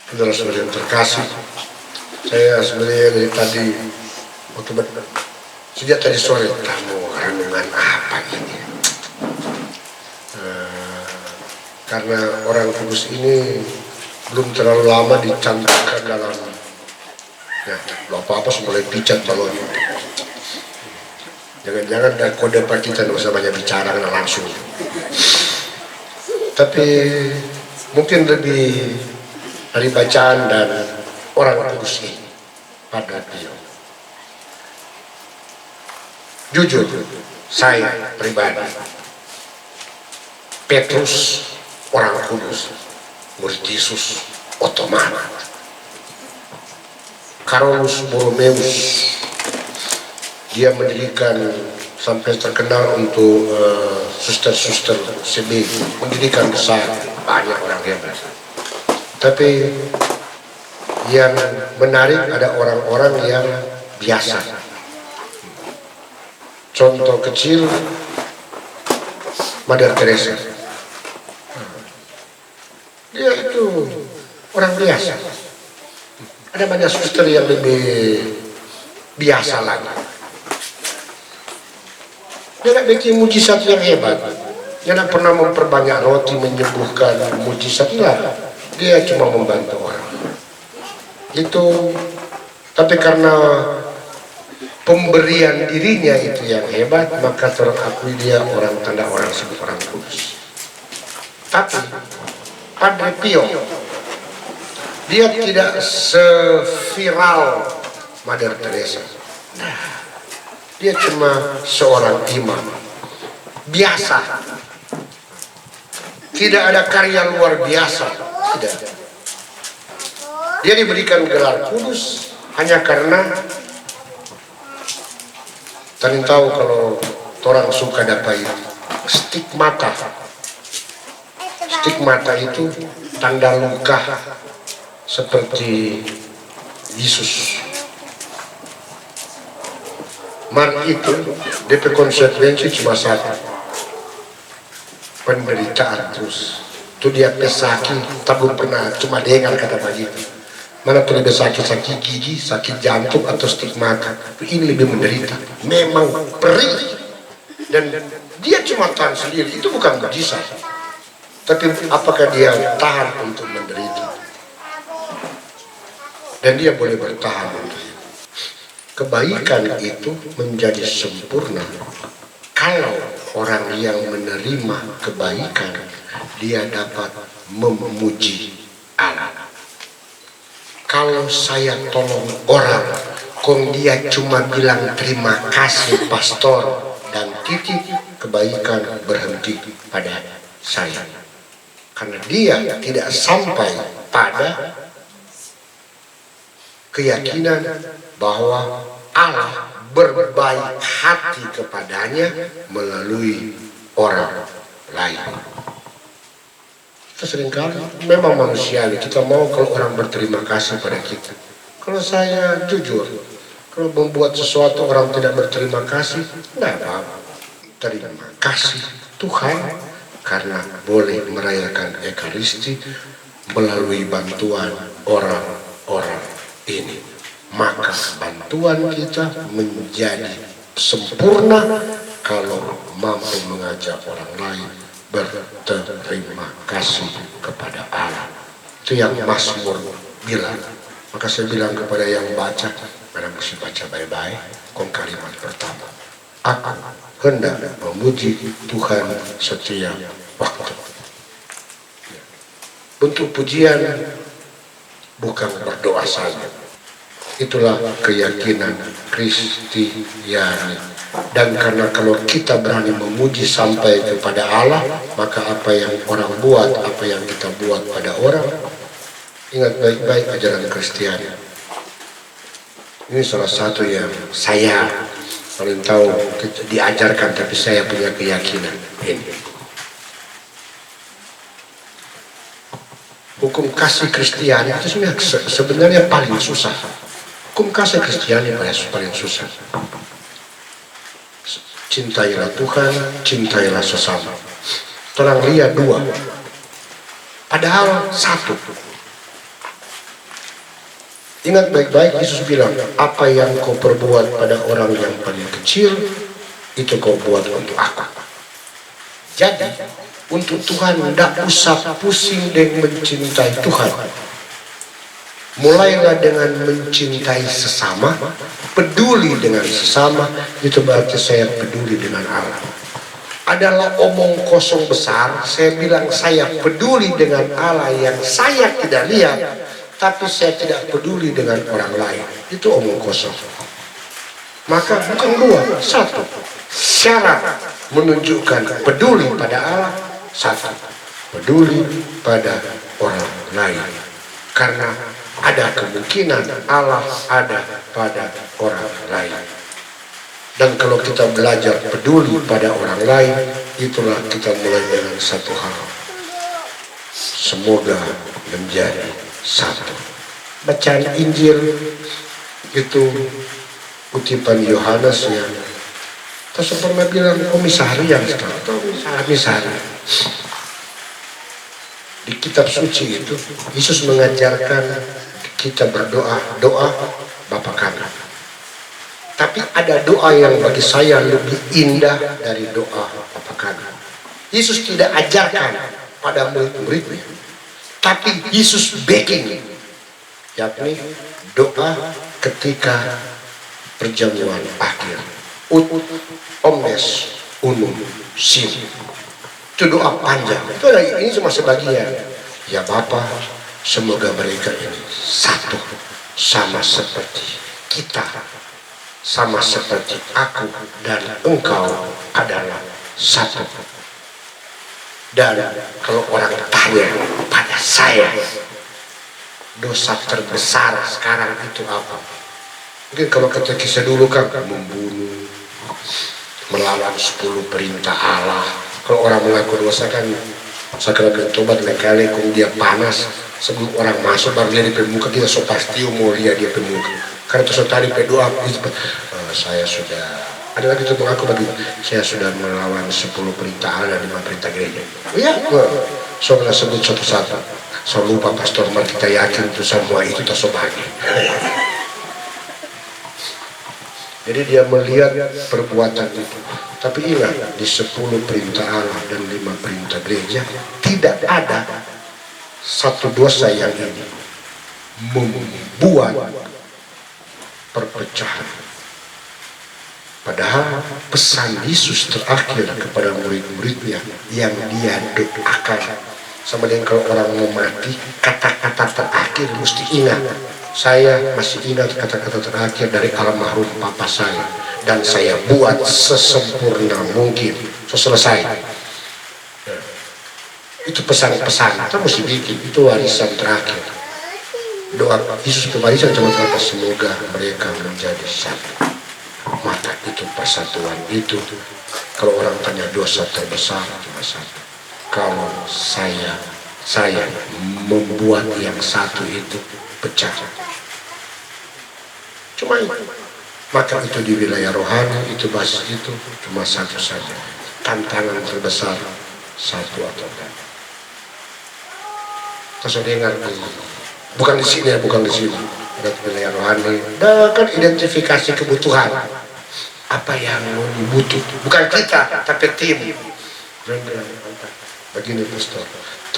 Saudara-saudara yang terkasih, saya sebenarnya dari tadi sejak tadi sore tamu renungan apa ini, karena orang kudus ini belum terlalu lama dicantumkan dalam apa-apa mulai picat balon. Jangan-jangan ada kode kita nggak usah banyak bicara karena langsung. Tapi mungkin lebih dari bacaan dan orang kudus ini pada Pio. Jujur, saya pribadi, Petrus orang kudus, murid Yesus otomatis. Carolus Borromeus, dia mendirikan sampai terkenal untuk suster-suster CB, mendirikan besar, banyak orang hebat. Tapi yang menarik ada orang-orang yang biasa. Contoh kecil, Mother Teresa. Dia itu orang biasa. Ada banyak suster yang lebih biasa lagi. Dia tidak bikin mujizat yang hebat. Dia tidak pernah memperbanyak roti, menyembuhkan mujizat. Enggak. Dia cuma membantu orang. Itu, tapi karena pemberian dirinya itu yang hebat, maka terakui dia orang tanda orang sebut orang kudus. Tapi Padre Pio, dia tidak seviral Mother Teresa. Dia cuma seorang imam biasa. Tidak ada karya luar biasa. Tidak. Dia diberikan gelar kudus hanya karena kalian tahu kalau orang suka dapat stigmata. Stigmata itu tanda luka seperti Yesus. Mar itu DP konsekuensi cuma satu, penderitaan terus. Itu dia pesakit, tak belum pernah cuma dengar kata begitu. Mana tuh lebih sakit gigi, sakit jantung atau stigmata. Ini lebih menderita. Memang perih dan dia cuma tahan sendiri. Itu bukan mujizat. Tapi apakah dia tahan untuk menderita? Dan dia boleh bertahan untuk itu. Kebaikan itu menjadi sempurna kalau orang yang menerima kebaikan dia dapat memuji Allah. Kalau saya tolong orang, kong dia cuma bilang terima kasih pastor dan titik, kebaikan berhenti pada saya. Karena dia tidak sampai pada keyakinan bahwa Allah berbaik hati kepadanya melalui orang lain. Kita seringkali memang manusiawi, kita mau kalau orang berterima kasih pada kita. Kalau saya jujur, kalau membuat sesuatu orang tidak berterima kasih, tidak apa-apa. Terima kasih Tuhan karena boleh merayakan Ekaristi melalui bantuan orang-orang ini. Maka bantuan kita menjadi sempurna kalau mampu mengajak orang lain berterima kasih kepada Allah. Itu yang Mazmur bilang. Maka saya bilang kepada yang baca, pada mesti baca baik-baik. Kalimat pertama, aku hendak memuji Tuhan setiap waktu. Bentuk pujian bukan berdoa saja. Itulah keyakinan Kristiani. Dan karena kalau kita berani memuji sampai kepada Allah, maka apa yang orang buat, apa yang kita buat pada orang, ingat baik-baik ajaran Kristiani. Ini salah satu yang saya paling tahu diajarkan, tapi saya punya keyakinan ini. Hukum kasih Kristiani itu sebenarnya paling susah. Hukum kasih Kristiani paling susah. Cintailah Tuhan, cintailah sesama. Orang lihat dua, padahal satu. Ingat baik-baik, Yesus bilang, apa yang kau perbuat pada orang yang paling kecil, itu kau buat untuk aku. Jadi, untuk Tuhan tidak usah pusing dengan mencintai Tuhan. Mulailah dengan mencintai sesama, peduli dengan sesama, itu berarti saya peduli dengan Allah. Adalah omong kosong besar, saya bilang saya peduli dengan Allah yang saya tidak lihat, tapi saya tidak peduli dengan orang lain. Itu omong kosong. Maka bukan dua, satu. Syarat menunjukkan peduli pada Allah, satu. Peduli pada orang lain. Karena ada kemungkinan Allah ada pada orang lain. Dan kalau kita belajar peduli pada orang lain, itulah kita mulai dengan satu hal. Semoga menjadi satu. Bacaan Injil itu kutipan Yohanes yang kita pernah bilang komisari yang sekarang atau misari. Di kitab suci itu Yesus mengajarkan kita berdoa, doa Bapa kami. Tapi ada doa yang bagi saya lebih indah dari doa Bapa kami. Yesus tidak ajarkan pada murid-muridnya, tapi Yesus backing, yakni doa ketika perjamuan akhir. Ut omnes unum sim. Itu doa panjang. Itu ada, ini cuma sebagian. Ya Bapa, semoga mereka ini satu, sama seperti kita, sama seperti aku dan engkau adalah satu. Dan kalau orang tanya pada saya, dosa terbesar sekarang itu apa? Mungkin kalau kata kisah dulu kan membunuh, melawan 10 perintah Allah. Kalau orang mengaku dosa kan sakramen tobat lekale kung dia panas sebelum orang masuk baru dia di pemuka, kita so pasti mau lihat dia pemuka. Karena terus tadi berdoa saya sudah ada lagi tuh mengaku bagi saya sudah melawan 10 perintah Allah dan 5 perintah gereja. Iya, so nggak sebut satu-satu. So lupa Pastor Mar, kita yakin itu semua itu tak sobagi. Jadi dia melihat perbuatan itu. Tapi ingat, di 10 perintah Allah dan 5 perintah gereja tidak ada satu dosa yang ini membuat perpecahan. Padahal pesan Yesus terakhir kepada murid-muridnya yang dia doakan, sama dengan kalau orang mau mati, kata-kata terakhir mesti ingat. Saya masih ingat kata-kata terakhir dari almarhum papa saya, dan saya buat sesempurna mungkin. Selesai. Itu pesan-pesan kita mesti bikin, itu warisan terakhir. Doa Yesus ke warisan cuma kata semoga mereka menjadi satu. Maka itu persatuan itu. Kalau orang tanya dosa terbesar cuma satu. Kalau saya membuat yang satu itu pecah. Cuma itu. Maka itu di wilayah rohani itu basis itu cuma satu saja. Tantangan terbesar satu atau tidak. Terus dengar bukan di sini ya, bukan di sini. Ada wilayah rohani. Dan kan identifikasi kebutuhan. Apa yang butuh? Bukan kita, tapi tim. Begini Pastor,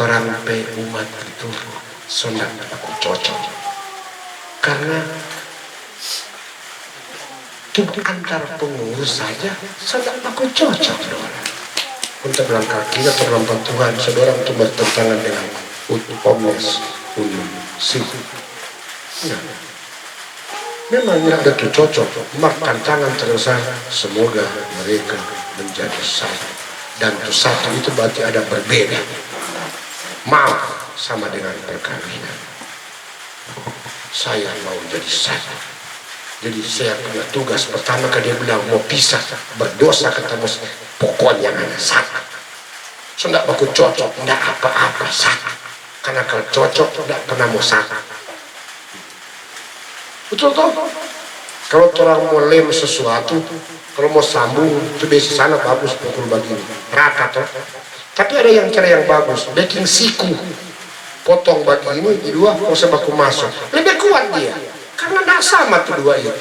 orang umat itu sudah aku cocok. Karena itu antar pengurus saja sudah aku cocok dong. Untuk berangkat kita terlambat Tuhan, saudara untuk bertentangan dengan omnes unum sim. Memang tidak ada tuh cocok. Maka tantangan terbesar semoga mereka menjadi satu. Dan itu satu itu berarti ada berbeda. Maaf sama dengan perkawinan. Saya mau jadi satu. Jadi saya punya tugas pertama kan dia bilang mau pisah, berdosa ketemu pokoknya ada satu. So tidak baku cocok, tidak apa-apa satu. Karena kalau cocok tidak pernah mau satu. Betul toh? Kalau orang mau lem sesuatu, kalau mau sambung itu biasa sana bagus pukul begini, rata toh. Tapi ada yang cara yang bagus, bikin siku, potong begini, dua, mau sebaku masuk, lebih kuat dia. karena tidak sama tuh dua itu.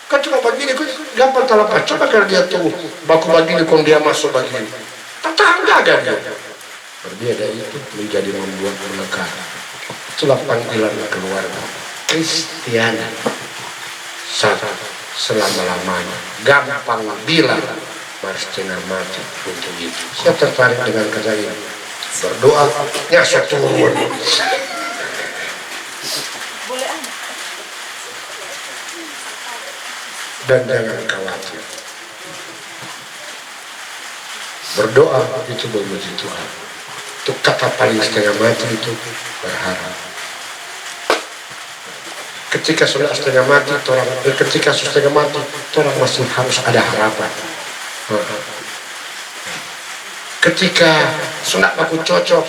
Kan cuma begini, gampang terlepas. Coba kalau dia tuh baku begini, kalau dia masuk begini, tetangga kan dia. Berbeda itu menjadi membuat melekat. Itulah panggilan keluarga Kristiani. Satu, selama-lamanya. Gampang bilang, harus setengah mati untuk itu. Saya tertarik dengan kata ini. Berdoa, nyasar turun. Dan jangan khawatir. Berdoa itu memuji Tuhan. Itu kata paling setengah mati itu berharap. Ketika sudah setengah mati, orang masih harus ada harapan. Ketika sudah aku cocok,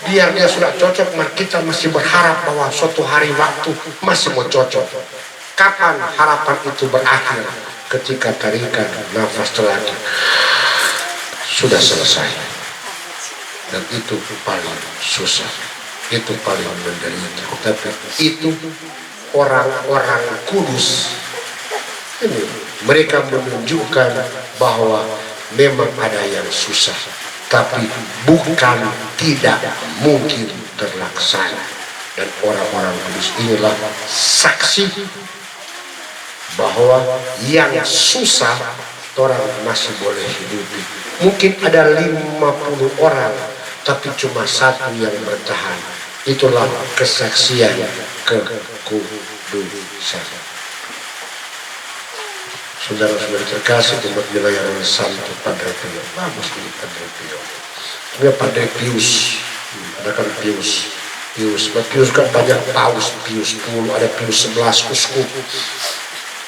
biar dia sudah cocok, kita masih berharap bahwa suatu hari waktu masih mau cocok. Kapan harapan itu berakhir? Ketika tarikan nafas terakhir sudah selesai. Dan itu paling susah, itu paling menderita. Tapi itu orang-orang kudus ini, mereka menunjukkan bahwa memang ada yang susah, tapi bukan tidak mungkin terlaksana. Dan orang-orang kudus inilah saksi bahwa yang susah orang masih boleh hidupi. Mungkin ada 50 orang, tapi cuma satu yang bertahan. Itulah kesaksian kekudusan. Saudara-saudara terkasih, umat dilayani oleh Santo Padre Pio. Bagus ini Padre Pio. Ini Padre Pius. Ada kan Pius. Pius kan banyak paus. Pius 10, ada Pius 11 uskup.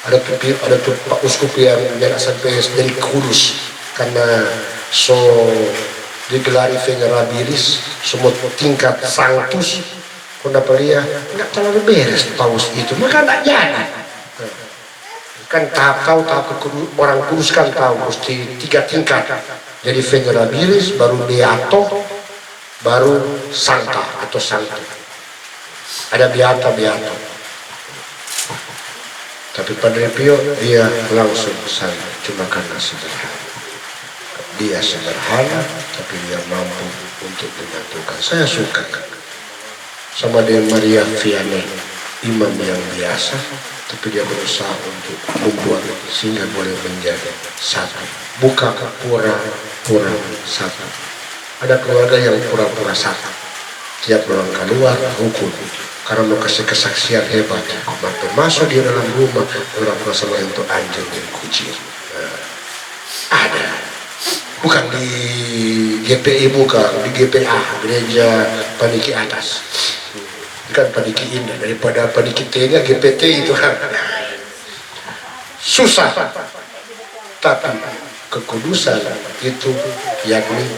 Ada Pak uskup yang tidak sampai dari kudus. Karena digelari venerabilis, semua tingkat sanctus. Kunda pelia nggak terlalu beres paus itu, maka tidak jadi. Kan tahap orang kudus kan tahu mesti 3 tingkat. Jadi venerabilis, baru beato, baru sancta atau sancta. Ada beata. Tapi Padre Pio dia langsung saja, cuma karena sederhana. Dia sederhana, tapi dia mampu untuk menyatukan. Saya suka sama dengan Maria Vianney, imam yang biasa, tapi dia berusaha untuk membuat sehingga boleh menjadi satu. Bukan pura-pura satu. Ada keluarga yang pura-pura satu. Tiap orang keluar hukum. Karena mau kasih kesaksian hebat, maka masuk di dalam rumah orang sama untuk anjing dan kucing. Ada. Bukan di GPI, bukan di GPA, gereja Paniki Atas. Bukan Paniki Indah, daripada Paniki Tengah, GPT itu susah. Tapi kekudusan itu yakni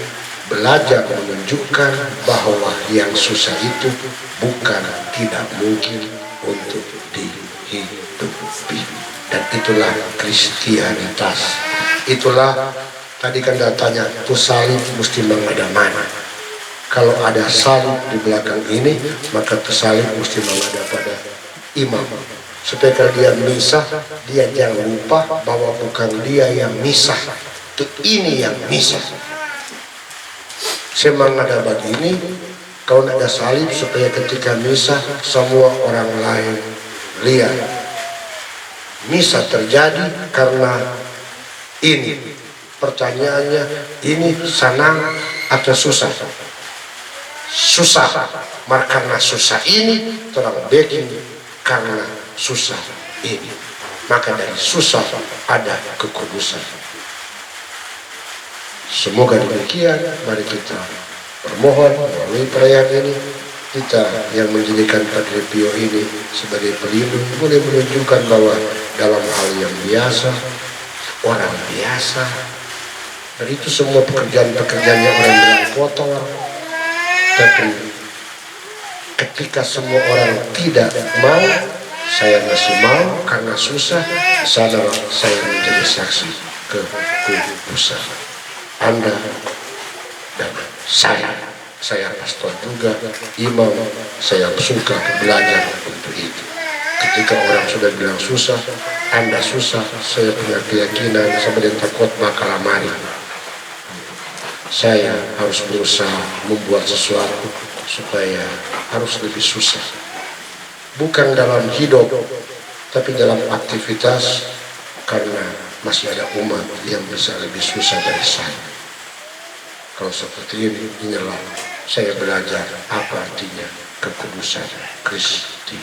belajar menunjukkan bahwa yang susah itu bukan tidak mungkin untuk dihidupi. Dan itulah Kristianitas. Itulah tadi kan datanya, tuh salib mesti menghadap mana. Kalau ada salib di belakang ini, maka tuh salib mesti menghadap pada imam. Supaya kalau dia misah, dia jangan lupa bahwa bukan dia yang misah, tuh ini yang misah. Semang ada begini, kalau ada salib supaya ketika misah semua orang lain lihat. Misah terjadi karena ini. Pertanyaannya, ini senang atau susah? Susah. Karena susah ini terang bikin karena susah ini. Maka dari susah ada kekudusan. Semoga demikian. Mari kita bermohon melalui perayaan ini, kita yang menjadikan Padre Pio ini sebagai pelindung boleh menunjukkan bahwa dalam hal yang biasa, orang biasa, dan itu semua pekerjaan-pekerjaannya orang bilang kotor, tapi ketika semua orang tidak mau, saya masih mau karena susah, di sana saya menjadi saksi kekudusan. Anda dan saya pastor juga, imam, saya suka belajar untuk itu. Ketika orang sudah bilang susah, Anda susah, saya punya keyakinan sampai takut bakal mari. Saya harus berusaha membuat sesuatu supaya harus lebih susah. Bukan dalam hidup, tapi dalam aktivitas, karena masih ada umat yang bisa lebih susah dari saya. Kalau seperti ini, inilah saya belajar apa artinya kekudusan Kristi.